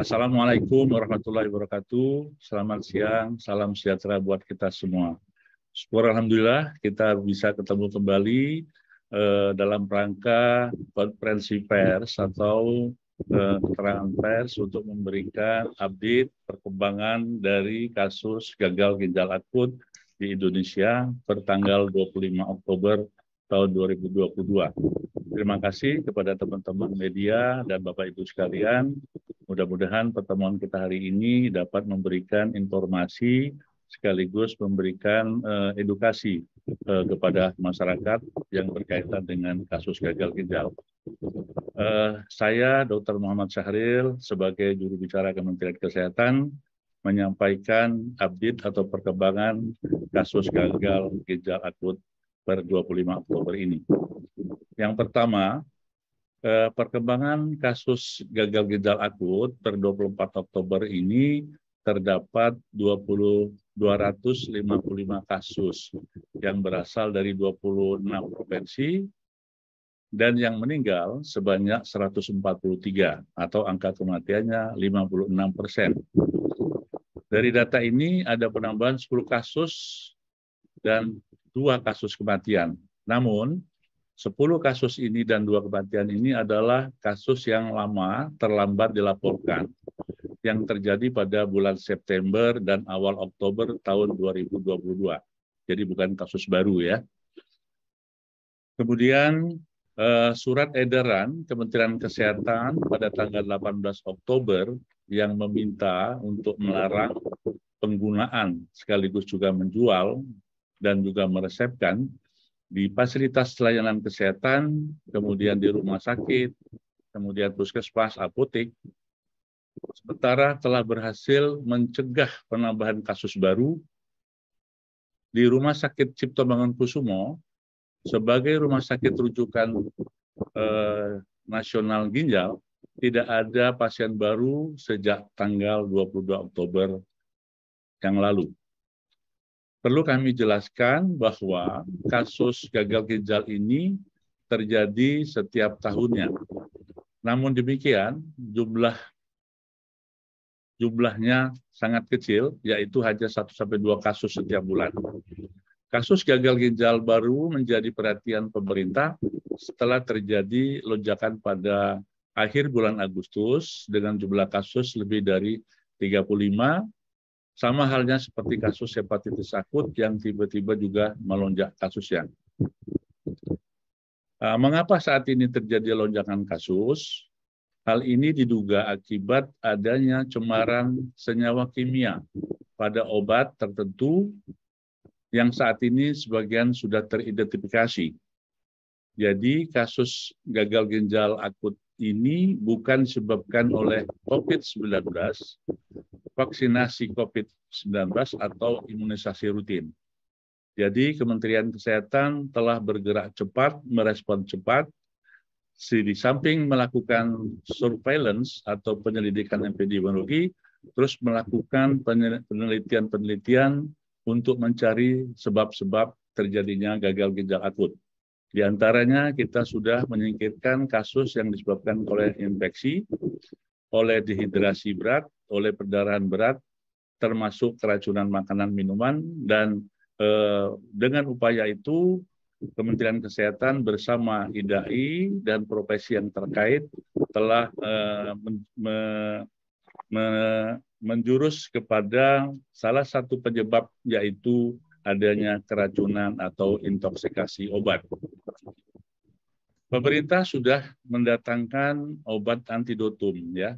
Assalamualaikum warahmatullahi wabarakatuh. Selamat siang, salam sejahtera buat kita semua. Syukur alhamdulillah kita bisa ketemu kembali dalam rangka konferensi pers atau keterangan pers untuk memberikan update perkembangan dari kasus gagal ginjal akut di Indonesia per tanggal 25 Oktober tahun 2022. Terima kasih kepada teman-teman media dan Bapak Ibu sekalian. Mudah-mudahan pertemuan kita hari ini dapat memberikan informasi sekaligus memberikan edukasi kepada masyarakat yang berkaitan dengan kasus gagal ginjal. Saya Dr. Muhammad Syahril sebagai juru bicara Kementerian Kesehatan menyampaikan update atau perkembangan kasus gagal ginjal akut per 25 Oktober ini. Yang pertama, perkembangan kasus gagal ginjal akut per 24 Oktober ini terdapat 255 kasus yang berasal dari 26 provinsi dan yang meninggal sebanyak 143 atau angka kematiannya 56%. Dari data ini ada penambahan 10 kasus dan 2 kasus kematian. Namun 10 kasus ini dan 2 kematian ini adalah kasus yang lama terlambat dilaporkan yang terjadi pada bulan September dan awal Oktober tahun 2022. Jadi bukan kasus baru ya. Kemudian surat edaran Kementerian Kesehatan pada tanggal 18 Oktober yang meminta untuk melarang penggunaan sekaligus juga menjual dan juga meresepkan di fasilitas layanan kesehatan, kemudian di rumah sakit, kemudian puskesmas, apotek, sementara telah berhasil mencegah penambahan kasus baru di Rumah Sakit Cipto Mangunkusumo sebagai rumah sakit rujukan nasional ginjal, tidak ada pasien baru sejak tanggal 22 Oktober yang lalu. Perlu kami jelaskan bahwa kasus gagal ginjal ini terjadi setiap tahunnya. Namun demikian, jumlahnya sangat kecil, yaitu hanya 1-2 kasus setiap bulan. Kasus gagal ginjal baru menjadi perhatian pemerintah setelah terjadi lonjakan pada akhir bulan Agustus dengan jumlah kasus lebih dari 35. Sama halnya seperti kasus hepatitis akut yang tiba-tiba juga melonjak kasusnya. Mengapa saat ini terjadi lonjakan kasus? Hal ini diduga akibat adanya cemaran senyawa kimia pada obat tertentu yang saat ini sebagian sudah teridentifikasi. Jadi kasus gagal ginjal akut ini bukan disebabkan oleh COVID-19, vaksinasi COVID-19 atau imunisasi rutin. Jadi Kementerian Kesehatan telah bergerak cepat, merespon cepat, di samping melakukan surveillance atau penyelidikan epidemiologi, terus melakukan penelitian-penelitian untuk mencari sebab-sebab terjadinya gagal ginjal akut. Di antaranya kita sudah menyingkirkan kasus yang disebabkan oleh infeksi, oleh dehidrasi berat, oleh perdarahan berat, termasuk keracunan makanan minuman, dan dengan upaya itu Kementerian Kesehatan bersama IDAI dan profesi yang terkait telah menjurus kepada salah satu penyebab, yaitu adanya keracunan atau intoksikasi obat. Pemerintah sudah mendatangkan obat antidotum ya,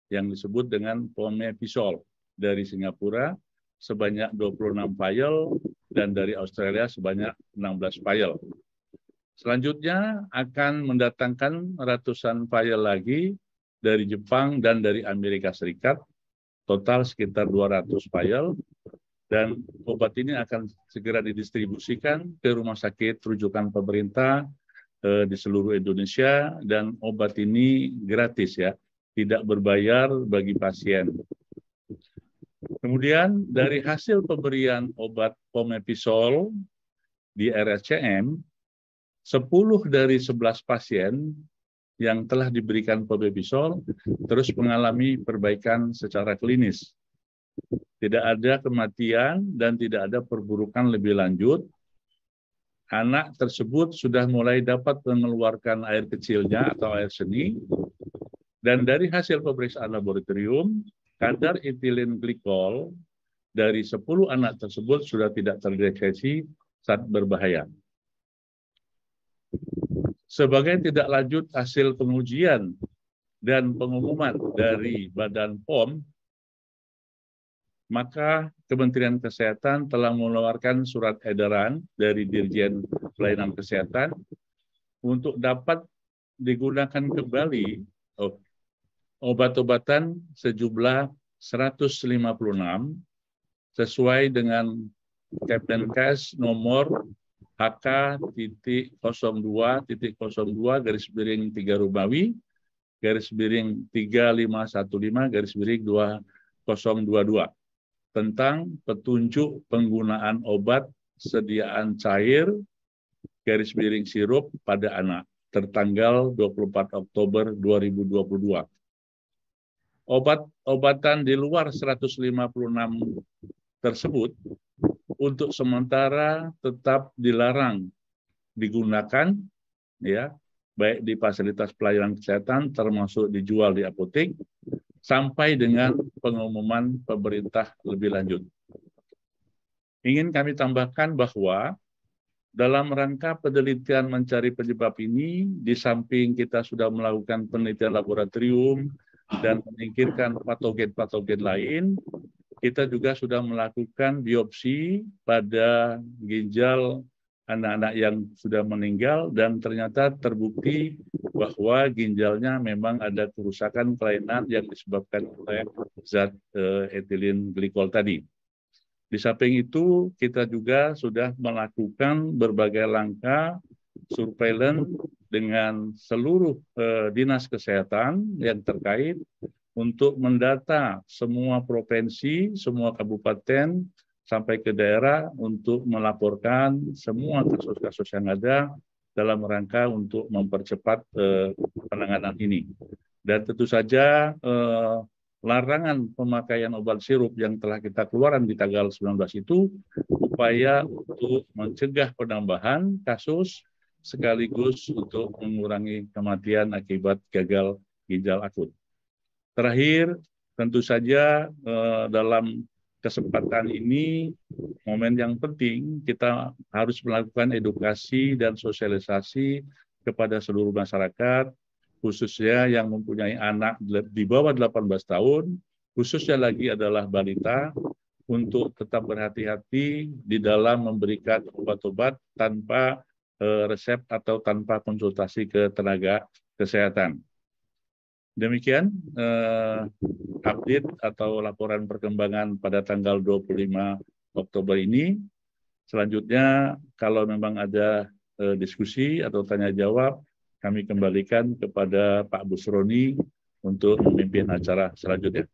yang disebut dengan Pomepizole dari Singapura sebanyak 26 vial dan dari Australia sebanyak 16 vial. Selanjutnya akan mendatangkan ratusan vial lagi dari Jepang dan dari Amerika Serikat, total sekitar 200 vial, dan obat ini akan segera didistribusikan ke rumah sakit rujukan pemerintah di seluruh Indonesia, dan obat ini gratis ya, tidak berbayar bagi pasien. Kemudian dari hasil pemberian obat Pomepizole di RSCM, 10 dari 11 pasien yang telah diberikan pebebisol terus mengalami perbaikan secara klinis. Tidak ada kematian dan tidak ada perburukan lebih lanjut. Anak tersebut sudah mulai dapat mengeluarkan air kecilnya atau air seni, dan dari hasil pemeriksaan laboratorium, kadar etilen glikol dari 10 anak tersebut sudah tidak terdeteksi zat berbahaya. Sebagai tidak lanjut hasil pengujian dan pengumuman dari Badan POM, maka Kementerian Kesehatan telah mengeluarkan surat edaran dari Dirjen Pelayanan Kesehatan untuk dapat digunakan kembali obat-obatan sejumlah 156 sesuai dengan Kemenkes nomor HK.02.02 Romawi /3515/2022 tentang petunjuk penggunaan obat sediaan cair sirup pada anak tertanggal 24 Oktober 2022. Obat-obatan di luar 156 tersebut untuk sementara tetap dilarang digunakan, ya, baik di fasilitas pelayanan kesehatan termasuk dijual di apotek sampai dengan pengumuman pemerintah lebih lanjut. Ingin kami tambahkan bahwa dalam rangka penelitian mencari penyebab ini, di samping kita sudah melakukan penelitian laboratorium dan menyingkirkan patogen-patogen lain, kita juga sudah melakukan biopsi pada ginjal anak-anak yang sudah meninggal dan ternyata terbukti bahwa ginjalnya memang ada kerusakan kelainan yang disebabkan oleh zat etilen glikol tadi. Di samping itu, kita juga sudah melakukan berbagai langkah surveillance dengan seluruh dinas kesehatan yang terkait untuk mendata semua provinsi, semua kabupaten, sampai ke daerah untuk melaporkan semua kasus-kasus yang ada dalam rangka untuk mempercepat penanganan ini. Dan tentu saja larangan pemakaian obat sirup yang telah kita keluarkan di tanggal 19 itu upaya untuk mencegah penambahan kasus sekaligus untuk mengurangi kematian akibat gagal ginjal akut. Terakhir, tentu saja dalam kesempatan ini, momen yang penting, kita harus melakukan edukasi dan sosialisasi kepada seluruh masyarakat, khususnya yang mempunyai anak di bawah 18 tahun, khususnya lagi adalah balita, untuk tetap berhati-hati di dalam memberikan obat-obat tanpa resep atau tanpa konsultasi ke tenaga kesehatan. Demikian update atau laporan perkembangan pada tanggal 25 Oktober ini. Selanjutnya, kalau memang ada diskusi atau tanya jawab, kami kembalikan kepada Pak Busroni untuk memimpin acara selanjutnya.